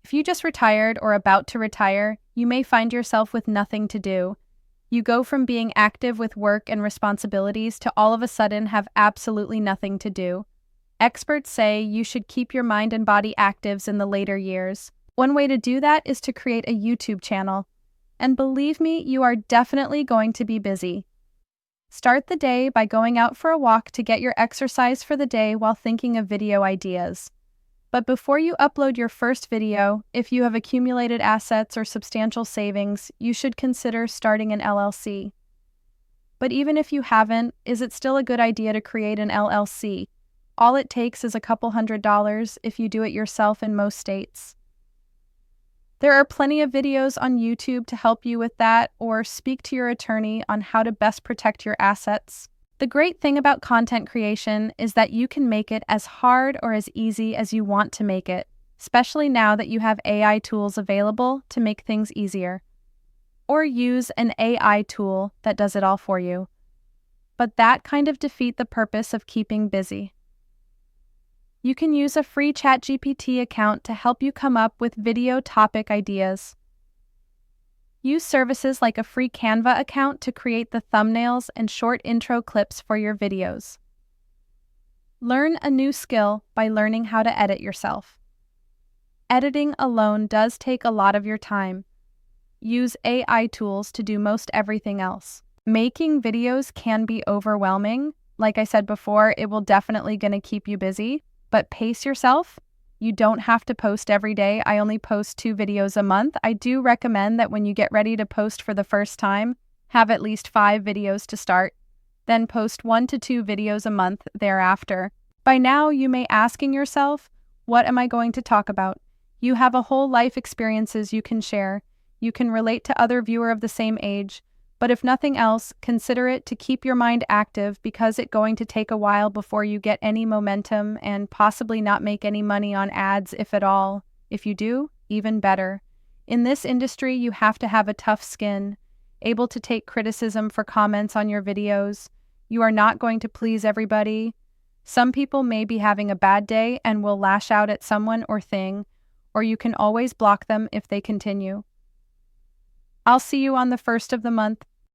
If you just retired or about to retire, you may find yourself with nothing to do. You go from being active with work and responsibilities to all of a sudden have absolutely nothing to do. Experts say you should keep your mind and body actives in the later years. One way to do that is to create a YouTube channel. And believe me, you are definitely going to be busy. Start the day by going out for a walk to get your exercise for the day while thinking of video ideas. But before you upload your first video, if you have accumulated assets or substantial savings, you should consider starting an LLC. But even if you haven't, is it still a good idea to create an LLC? All it takes is a couple $100s if you do it yourself in most states. There are plenty of videos on YouTube to help you with that, or speak to your attorney on how to best protect your assets. The great thing about content creation is that you can make it as hard or as easy as you want to make it, especially now that you have AI tools available to make things easier. Or use an AI tool that does it all for you. But that kind of defeats the purpose of keeping busy. You can use a free ChatGPT account to help you come up with video topic ideas. Use services like a free Canva account to create the thumbnails and short intro clips for your videos. Learn a new skill by learning how to edit yourself. Editing alone does take a lot of your time. Use AI tools to do most everything else. Making videos can be overwhelming. Like I said before, it will definitely gonna keep you busy, but pace yourself. You don't have to post every day. I only post 2 videos a month. I do recommend that when you get ready to post for the first time, have at least 5 videos to start, then post 1 to 2 videos a month thereafter. By now, you may asking yourself, what am I going to talk about? You have a whole life experiences you can share. You can relate to other viewer of the same age. But if nothing else, consider it to keep your mind active because it's going to take a while before you get any momentum and possibly not make any money on ads, if at all. If you do, even better. In this industry, you have to have a tough skin, able to take criticism for comments on your videos. You are not going to please everybody. Some people may be having a bad day and will lash out at someone or thing, or you can always block them if they continue. I'll see you on the 1st of the month.